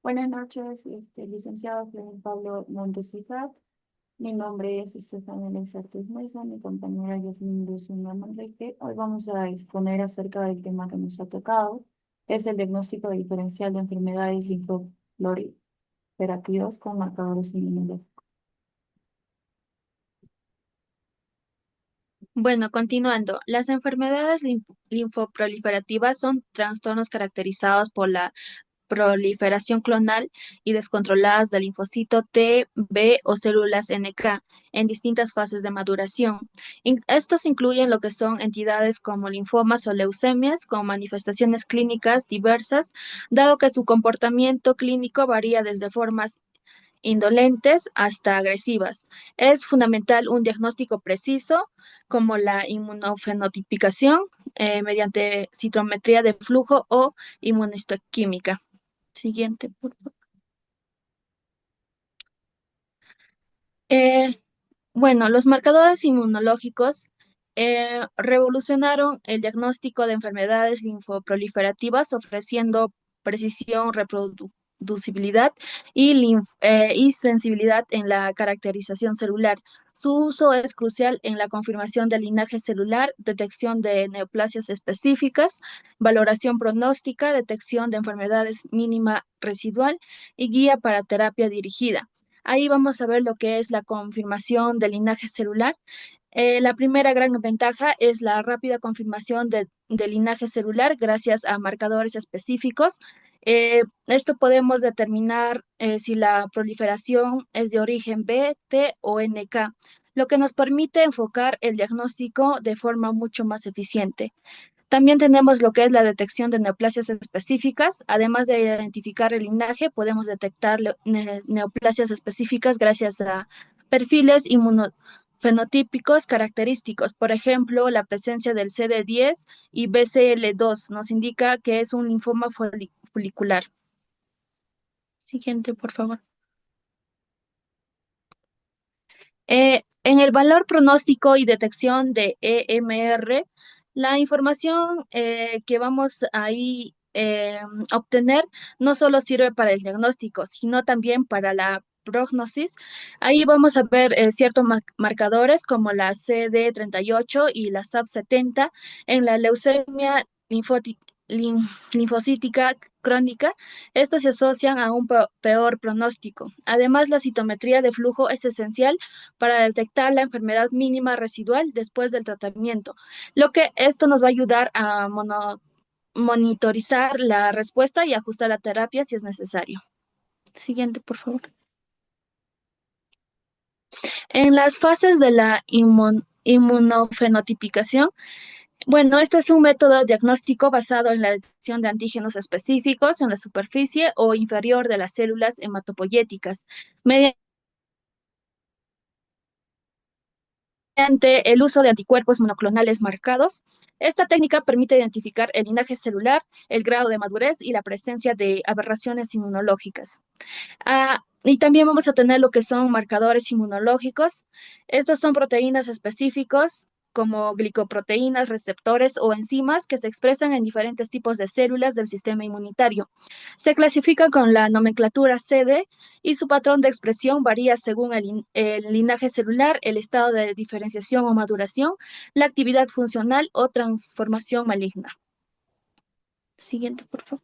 Buenas noches, licenciado Juan Pablo Montesijar. Mi nombre es Estefania Lexartus Mesa, mi compañera Yasmin Lucina Manrique. Hoy vamos a exponer acerca del tema que nos ha tocado, es el diagnóstico diferencial de enfermedades linfoproliferativas con marcadores inmunológicos. Bueno, continuando, las enfermedades linfoproliferativas son trastornos caracterizados por la proliferación clonal y descontroladas del linfocito T, B o células NK en distintas fases de maduración. Estos incluyen lo que son entidades como linfomas o leucemias con manifestaciones clínicas diversas, dado que su comportamiento clínico varía desde formas indolentes hasta agresivas. Es fundamental un diagnóstico preciso, como la inmunofenotipicación mediante citometría de flujo o inmunohistoquímica. Siguiente, por favor. Eh, bueno, los marcadores inmunológicos revolucionaron el diagnóstico de enfermedades linfoproliferativas, ofreciendo precisión, reproducibilidad y sensibilidad en la caracterización celular. Su uso es crucial en la confirmación del linaje celular, detección de neoplasias específicas, valoración pronóstica, detección de enfermedades mínima residual y guía para terapia dirigida. Ahí vamos a ver lo que es la confirmación del linaje celular. La primera gran ventaja es la rápida confirmación del linaje celular gracias a marcadores específicos. Esto podemos determinar si la proliferación es de origen B, T o NK, lo que nos permite enfocar el diagnóstico de forma mucho más eficiente. También tenemos lo que es la detección de neoplasias específicas. Además de identificar el linaje, podemos detectar neoplasias específicas gracias a perfiles inmunofenotípicos característicos. Por ejemplo, la presencia del CD10 y BCL2 nos indica que es un linfoma folicular. Siguiente, por favor. En el valor pronóstico y detección de EMR, la información que vamos ahí obtener no solo sirve para el diagnóstico, sino también para la prognosis. Ahí vamos a ver ciertos marcadores como la CD38 y la SAP70 en la leucemia linfocítica crónica. Estos se asocian a un peor pronóstico. Además, la citometría de flujo es esencial para detectar la enfermedad mínima residual después del tratamiento, lo que esto nos va a ayudar a monitorizar la respuesta y ajustar la terapia si es necesario. Siguiente, por favor. En las fases de la inmunofenotipicación, bueno, este es un método diagnóstico basado en la detección de antígenos específicos en la superficie o inferior de las células hematopoyéticas, mediante el uso de anticuerpos monoclonales marcados. Esta técnica permite identificar el linaje celular, el grado de madurez y la presencia de aberraciones inmunológicas. Y también vamos a tener lo que son marcadores inmunológicos. Estos son proteínas específicos como glicoproteínas, receptores o enzimas que se expresan en diferentes tipos de células del sistema inmunitario. Se clasifican con la nomenclatura CD y su patrón de expresión varía según el linaje celular, el estado de diferenciación o maduración, la actividad funcional o transformación maligna. Siguiente, por favor.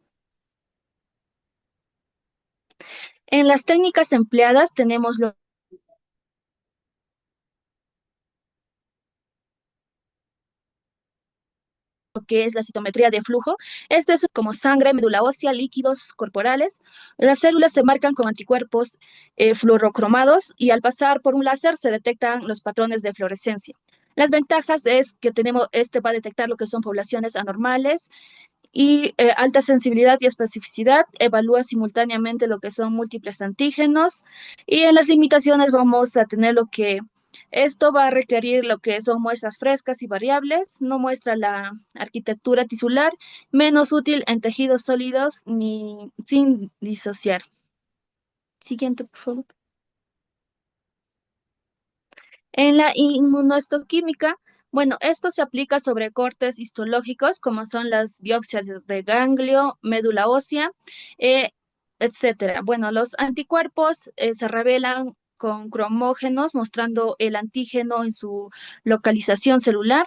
En las técnicas empleadas tenemos lo que es la citometría de flujo. Esto es como sangre, médula ósea, líquidos corporales. Las células se marcan con anticuerpos fluorocromados y al pasar por un láser se detectan los patrones de fluorescencia. Las ventajas es que este va a detectar lo que son poblaciones anormales y alta sensibilidad y especificidad, evalúa simultáneamente lo que son múltiples antígenos y en las limitaciones vamos a tener lo que esto va a requerir lo que son muestras frescas y variables, no muestra la arquitectura tisular, menos útil en tejidos sólidos ni sin disociar. Siguiente, por favor. En la inmunohistoquímica, bueno, esto se aplica sobre cortes histológicos como son las biopsias de ganglio, médula ósea. etcétera. Bueno, los anticuerpos se revelan con cromógenos mostrando el antígeno en su localización celular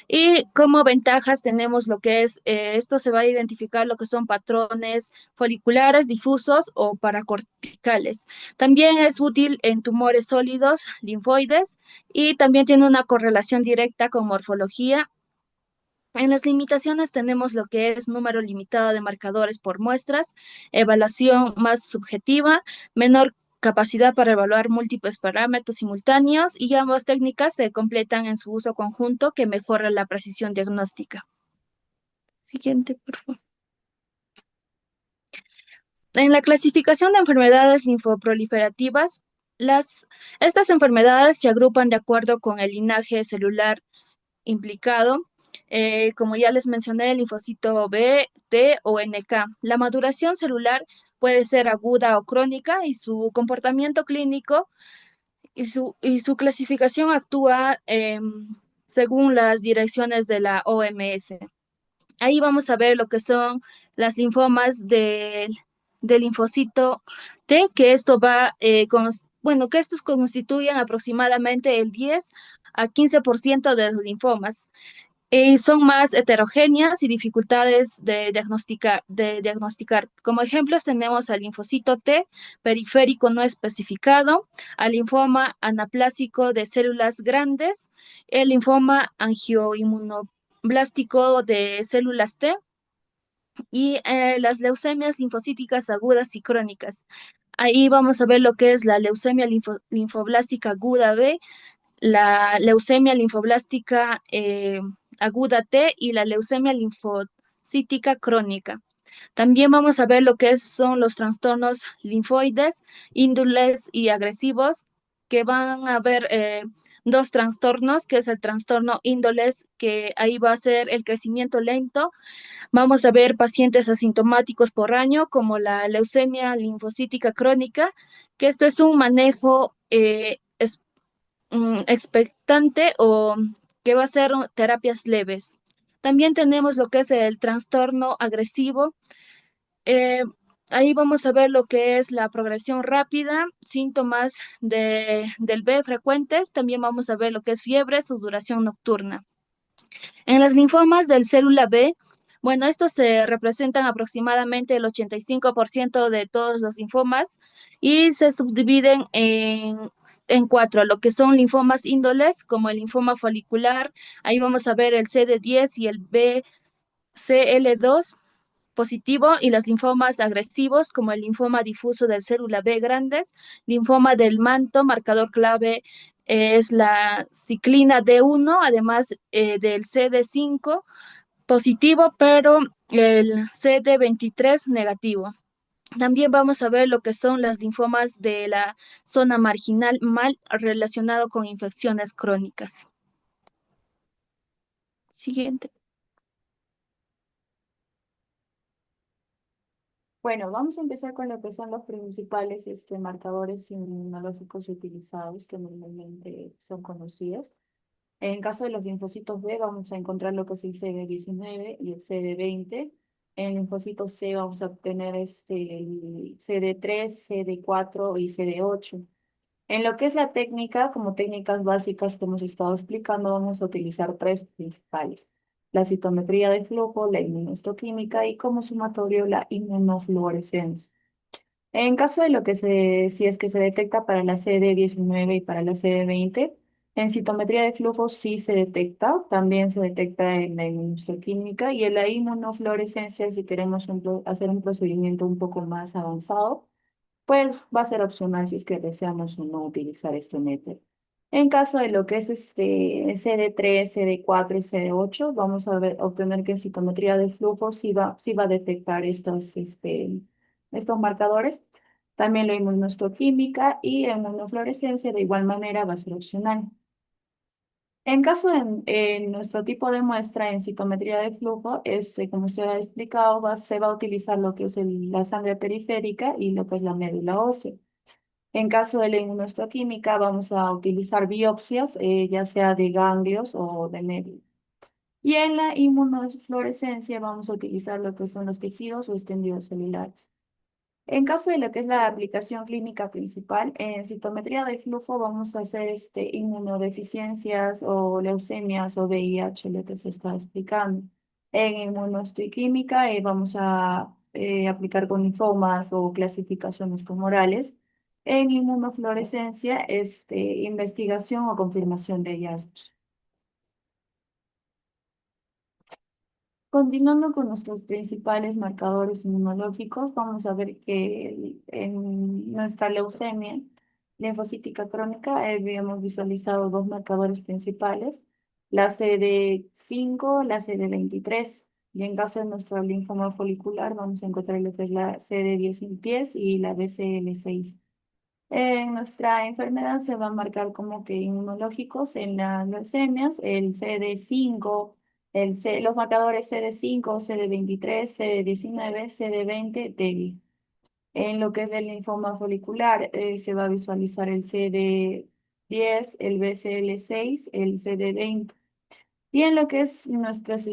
y como ventajas tenemos lo que es, esto se va a identificar lo que son patrones foliculares, difusos o paracorticales. También es útil en tumores sólidos, linfoides y también tiene una correlación directa con morfología. En las limitaciones tenemos lo que es número limitado de marcadores por muestras, evaluación más subjetiva, menor capacidad para evaluar múltiples parámetros simultáneos y ambas técnicas se completan en su uso conjunto que mejora la precisión diagnóstica. Siguiente, por favor. En la clasificación de enfermedades linfoproliferativas, estas enfermedades se agrupan de acuerdo con el linaje celular implicado, como ya les mencioné, el linfocito B, T o NK. La maduración celular puede ser aguda o crónica y su comportamiento clínico y su clasificación actúa según las direcciones de la OMS. Ahí vamos a ver lo que son las linfomas del linfocito T, que esto va, bueno, que estos constituyen aproximadamente el 10 a 15% de los linfomas. Son más heterogéneas y dificultades de diagnosticar. Como ejemplos tenemos al linfocito T periférico no especificado, al linfoma anaplásico de células grandes, el linfoma angioinmunoblástico de células T y las leucemias linfocíticas agudas y crónicas. Ahí vamos a ver lo que es la leucemia linfoblástica aguda B, la leucemia linfoblástica aguda T y la leucemia linfocítica crónica. También vamos a ver lo que son los trastornos linfoides, índoles y agresivos, que van a haber dos trastornos, que es el trastorno índoles, que ahí va a ser el crecimiento lento. Vamos a ver pacientes asintomáticos por año, como la leucemia linfocítica crónica, que esto es un manejo expectante o que va a ser terapias leves. También tenemos lo que es el trastorno agresivo. Eh, Ahí vamos a ver lo que es la progresión rápida, síntomas del B frecuentes. También vamos a ver lo que es fiebre, su duración nocturna. En las linfomas del célula B, bueno, estos se representan aproximadamente el 85% de todos los linfomas y se subdividen en cuatro, lo que son linfomas índoles, como el linfoma folicular, ahí vamos a ver el CD10 y el BCL2 positivo, y los linfomas agresivos, como el linfoma difuso del célula B grandes, linfoma del manto, marcador clave es la ciclina D1, además del CD5 positivo, pero el CD23 negativo. También vamos a ver lo que son las linfomas de la zona marginal mal relacionado con infecciones crónicas. Siguiente. Bueno, vamos a empezar con lo que son los principales marcadores inmunológicos utilizados que normalmente son conocidos. En caso de los linfocitos B, vamos a encontrar lo que es el CD19 y el CD20. En linfocitos C vamos a obtener el CD3, CD4 y CD8. En lo que es la técnica, como técnicas básicas que hemos estado explicando, vamos a utilizar tres principales: la citometría de flujo, la inmunohistoquímica y como sumatorio la inmunofluorescencia. En caso de si es que se detecta para la CD19 y para la CD20, en citometría de flujo sí se detecta, también se detecta en la inmunohistoquímica y en la inmunofluorescencia, si queremos hacer un procedimiento un poco más avanzado, pues va a ser opcional si es que deseamos o no utilizar este método. En caso de lo que es CD3, CD4 y CD8, vamos a obtener que en citometría de flujo sí va a detectar estos marcadores. También la inmunohistoquímica y inmunofluorescencia de igual manera va a ser opcional. En caso en nuestro tipo de muestra en citometría de flujo, como usted ha explicado, se va a utilizar lo que es la sangre periférica y lo que es la médula ósea. En caso de la inmunohistoquímica, vamos a utilizar biopsias, ya sea de ganglios o de médula. Y en la inmunofluorescencia vamos a utilizar lo que son los tejidos o extendidos celulares. En caso de lo que es la aplicación clínica principal, en citometría de flujo vamos a hacer inmunodeficiencias o leucemias o VIH, lo que se está explicando. En inmunohistoquímica vamos a aplicar con linfomas o clasificaciones tumorales. En inmunofluorescencia, investigación o confirmación de hallazgos. Continuando con nuestros principales marcadores inmunológicos, vamos a ver que en nuestra leucemia linfocítica crónica habíamos visualizado dos marcadores principales, la CD5, la CD23. Y en caso de nuestro linfoma folicular, vamos a encontrar lo que es la CD10 y la BCL6. En nuestra enfermedad se va a marcar como que inmunológicos en las leucemias, el CD5, los marcadores CD5, CD23, CD19, CD20, débil. En lo que es el linfoma folicular, se va a visualizar el CD10, el BCL6, el CD20. Y en lo que es nuestros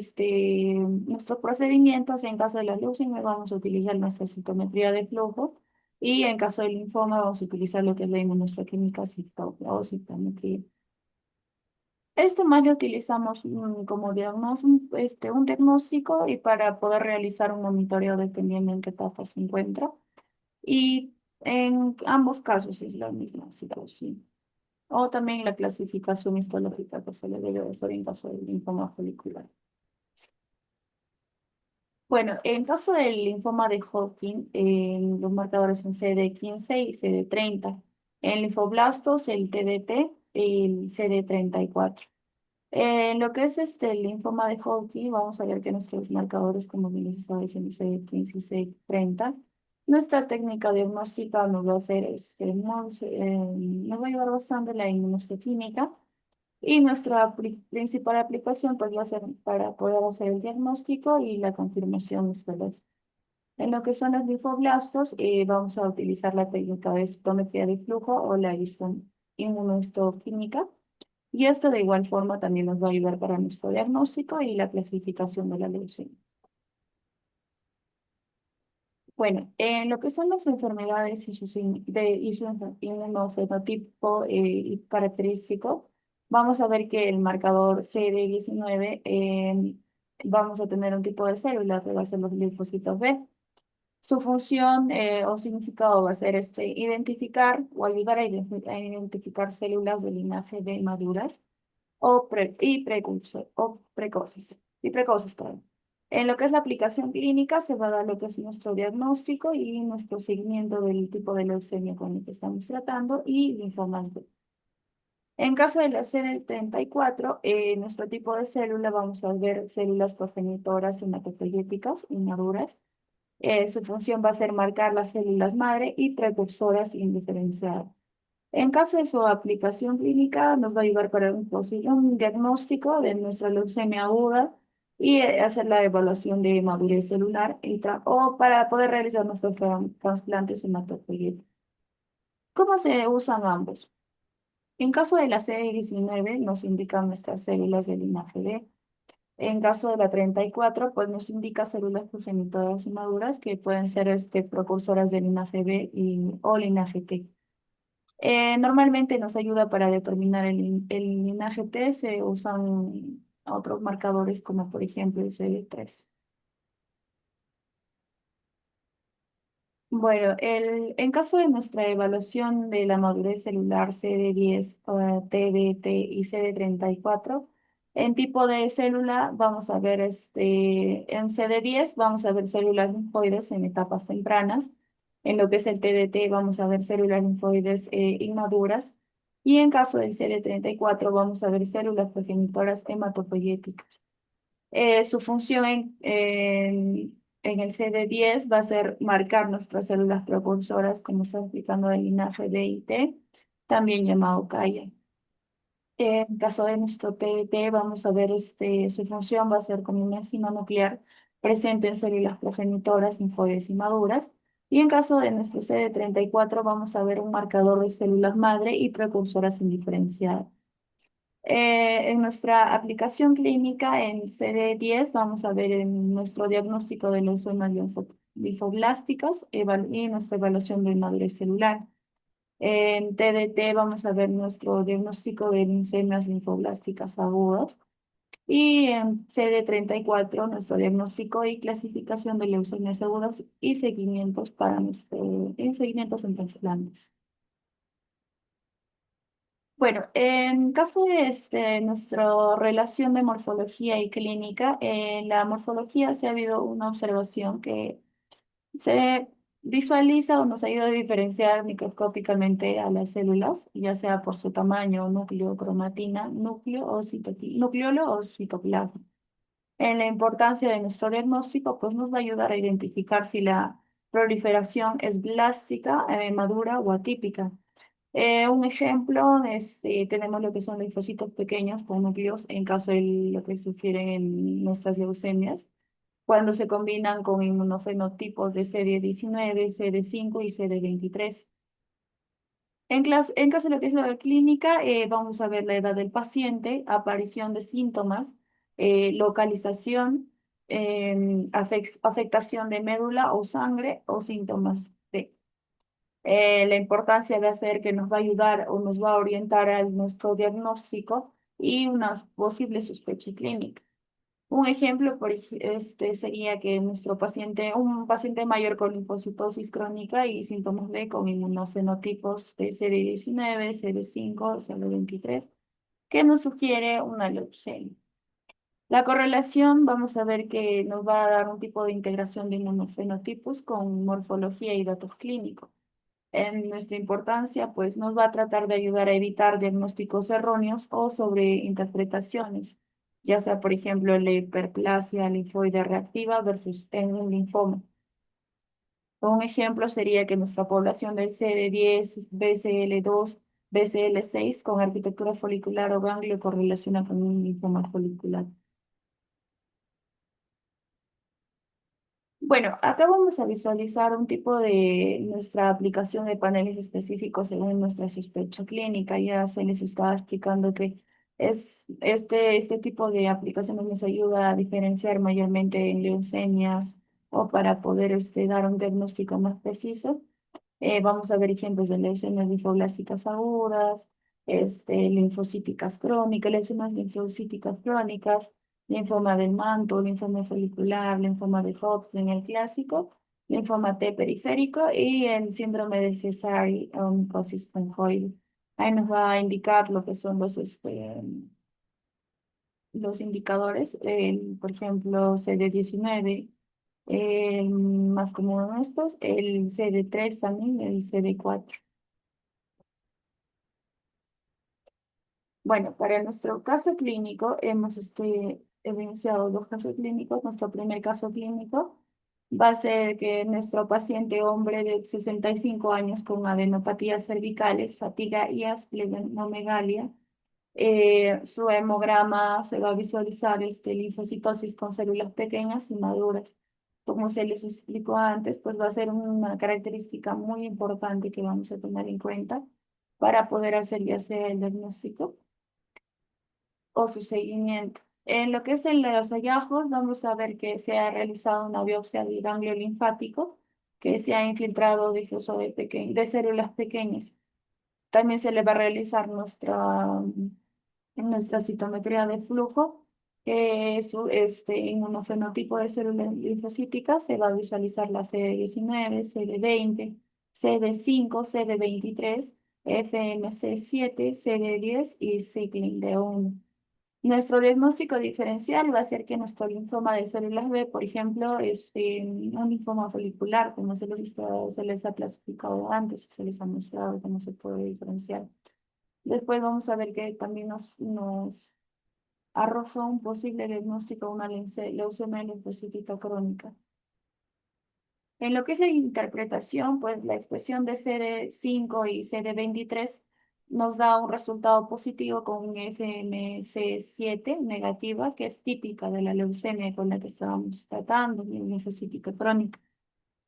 procedimientos, en caso de la leucemia, vamos a utilizar nuestra citometría de flujo y en caso del linfoma vamos a utilizar lo que es la inmunohistoquímica o citometría. Esto más lo utilizamos como un diagnóstico y para poder realizar un monitoreo dependiendo en qué etapa se encuentra. Y en ambos casos es la misma situación. O también la clasificación histológica que se le debe hacer en caso del linfoma folicular. Bueno, en caso del linfoma de Hodgkin, los marcadores son CD15 y CD30. En linfoblastos, el TDT y el CD34. En lo que es el linfoma de Hodgkin, vamos a ver que nuestros marcadores, como bien les estaba diciendo, CD15 y CD30. Nuestra técnica diagnóstica nos va a hacer, nos va a ayudar bastante la inmunohistoquímica. Y nuestra principal aplicación pues va a ser para poder hacer el diagnóstico y la confirmación histológica. En lo que son los linfoblastos, vamos a utilizar la técnica de citometría de flujo o la inmunohistoquímica. Y esto de igual forma también nos va a ayudar para nuestro diagnóstico y la clasificación de la leucemia. Bueno, en lo que son las enfermedades y su inmunofenotipo y característico, vamos a ver que el marcador CD19 vamos a tener un tipo de célula que va a ser los linfocitos B. Su función o significado va a ser identificar o ayudar a identificar células del linaje de maduras o precoces, perdón. En lo que es la aplicación clínica, se va a dar lo que es nuestro diagnóstico y nuestro seguimiento del tipo de leucemia con el que estamos tratando y linfomas B. En caso de la CD34, nuestro tipo de célula, vamos a ver células progenitoras hematopoyéticas inmaduras. Su función va a ser marcar las células madre y precursoras indiferenciadas. En caso de su aplicación clínica, nos va a ayudar para un diagnóstico de nuestra leucemia aguda y hacer la evaluación de madurez celular o para poder realizar nuestros trasplantes hematopoyéticos. ¿Cómo se usan ambos? En caso de la CD19, nos indican nuestras células del linaje B. En caso de la 34, pues nos indica células progenitoras inmaduras que pueden ser precursoras del linaje B o linaje T. Normalmente nos ayuda para determinar el linaje T, se usan otros marcadores como por ejemplo el CD3. Bueno, en caso de nuestra evaluación de la madurez celular CD10, TDT y CD34, en tipo de célula vamos a ver en CD10 vamos a ver células linfoides en etapas tempranas. En lo que es el TDT vamos a ver células linfoides inmaduras. Y en caso del CD34 vamos a ver células progenitoras hematopoyéticas. Su función en el CD10 va a ser marcar nuestras células propulsoras, como está explicando del linaje B y T, también llamado CAIA. En caso de nuestro TDT, vamos a ver su función va a ser como una enzima nuclear presente en células progenitoras, linfoides y maduras. Y en caso de nuestro CD34, vamos a ver un marcador de células madre y precursoras indiferenciadas. En nuestra aplicación clínica en CD10 vamos a ver en nuestro diagnóstico de leucemias linfoblásticas y nuestra evaluación de madurez celular. En TDT vamos a ver nuestro diagnóstico de leucemias linfoblásticas agudas. Y en CD34 nuestro diagnóstico y clasificación de leucemias agudas y seguimientos seguimientos en trasplantes. Bueno, en caso de nuestra relación de morfología y clínica, en la morfología se ha habido una observación que se visualiza o nos ayuda a diferenciar microscópicamente a las células, ya sea por su tamaño, núcleo, cromatina, nucleolo o citoplasma. En la importancia de nuestro diagnóstico, pues nos va a ayudar a identificar si la proliferación es blástica, madura o atípica. Un ejemplo es, tenemos lo que son linfocitos pequeños con núcleos en caso de lo que sugieren en nuestras leucemias, cuando se combinan con inmunofenotipos de CD19, CD5 y CD23. En caso de lo que es la clínica, vamos a ver la edad del paciente, aparición de síntomas, localización, afectación de médula o sangre o síntomas de la importancia de hacer que nos va a ayudar o nos va a orientar a nuestro diagnóstico y una posible sospecha clínica. Un ejemplo sería que un paciente mayor con linfocitosis crónica y síntomas B con inmunofenotipos de CD19, CD5, CD23, que nos sugiere una leucemia. La correlación, vamos a ver que nos va a dar un tipo de integración de inmunofenotipos con morfología y datos clínicos. En nuestra importancia, pues nos va a tratar de ayudar a evitar diagnósticos erróneos o sobreinterpretaciones, ya sea, por ejemplo, la hiperplasia linfoide reactiva versus en un linfoma. Un ejemplo sería que nuestra población del CD10, BCL2, BCL6 con arquitectura folicular o ganglio correlaciona con un linfoma folicular. Bueno, acá vamos a visualizar un tipo de nuestra aplicación de paneles específicos según nuestra sospecha clínica. Ya se les estaba explicando que este tipo de aplicaciones nos ayuda a diferenciar mayormente en leucemias o para poder dar un diagnóstico más preciso. Vamos a ver ejemplos de leucemias linfoblásticas agudas, linfocíticas crónicas, leucemias linfocíticas crónicas, linfoma del manto, linfoma folicular, linfoma de Hodgkin, el clásico, linfoma T periférico y el síndrome de Sézary o micosis fungoide. Ahí nos va a indicar lo que son los indicadores, por ejemplo, CD19, el más común de estos, el CD3 también, el CD4. Bueno, para nuestro caso clínico hemos evidenciado dos casos clínicos. Nuestro primer caso clínico va a ser que nuestro paciente hombre de 65 años con adenopatías cervicales, fatiga y esplenomegalia, su hemograma se va a visualizar linfocitosis con células pequeñas y maduras. Como se les explicó antes, pues va a ser una característica muy importante que vamos a tener en cuenta para poder hacer ya sea el diagnóstico o su seguimiento. En lo que es en los hallazgos, vamos a ver que se ha realizado una biopsia del ganglio linfático, que se ha infiltrado difuso de células pequeñas. También se le va a realizar nuestra citometría de flujo, que es inmunofenotipo de células linfocíticas. Se va a visualizar la CD19, CD20, CD5, CD23, FMC7, CD10 y ciclin D1. Nuestro diagnóstico diferencial va a ser que nuestro linfoma de células B, por ejemplo, es un linfoma folicular, como se les ha clasificado antes, se les ha mostrado cómo se puede diferenciar. Después vamos a ver que también nos arroja un posible diagnóstico de una leucemia linfocítica crónica. En lo que es la interpretación, pues la expresión de CD5 y CD23 nos da un resultado positivo con un FMC7 negativa, que es típica de la leucemia con la que estábamos tratando, linfocítica crónica.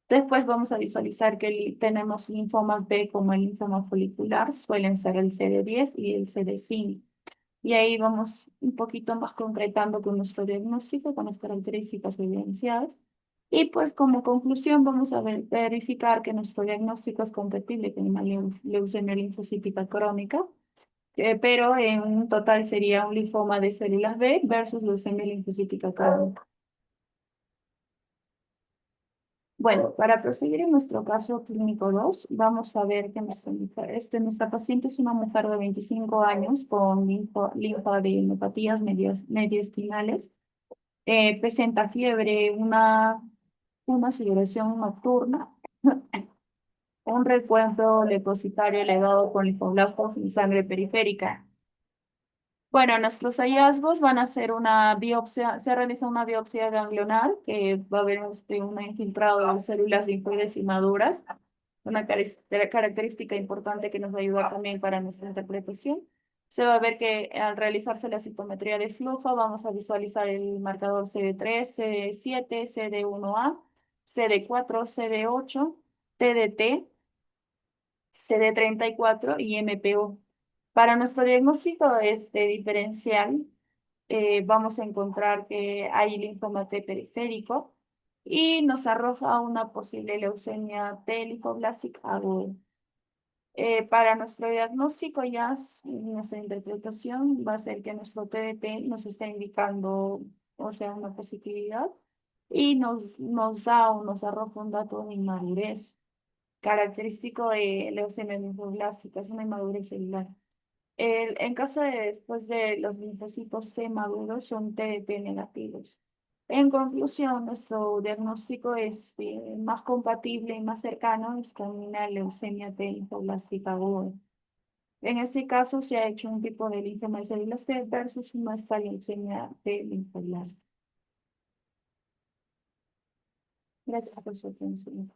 Después vamos a visualizar que tenemos linfomas B como el linfoma folicular, suelen ser el CD10 y el CD5. Y ahí vamos un poquito más concretando con nuestro diagnóstico, con las características evidenciadas. Y pues como conclusión vamos a verificar que nuestro diagnóstico es compatible con una leucemia linfocítica crónica, pero en un total sería un linfoma de células B versus leucemia linfocítica crónica. Bueno, para proseguir en nuestro caso clínico 2, vamos a ver que nuestra paciente es una mujer de 25 años con linfadenopatía mediastinales. Presenta fiebre, una sudoración nocturna, un recuento leucocitario elevado con linfoblastos y sangre periférica. Bueno, nuestros hallazgos van a ser una biopsia, se realiza una biopsia ganglionar, que va a haber un infiltrado de células linfoides inmaduras, una característica importante que nos ayuda también para nuestra interpretación. Se va a ver que al realizarse la citometría de flujo vamos a visualizar el marcador CD3, CD7, CD1A, CD4, CD8, TDT, CD34 y MPO. Para nuestro diagnóstico diferencial, vamos a encontrar que hay linfoma T periférico y nos arroja una posible leucemia T linfoblástica aguda. Para nuestro diagnóstico nuestra interpretación va a ser que nuestro TDT nos está indicando, o sea, una positividad y nos da o nos arroja un dato de inmadurez característico de leucemia linfoblástica, es una inmadurez celular. En caso de después de los linfocitos T maduros son TDT negativos. En conclusión, nuestro diagnóstico es más compatible y más cercano es con una leucemia T linfoblástica aguda. En este caso se ha hecho un tipo de linfoma de células T versus nuestra leucemia T linfoblástica. Gracias por su atención.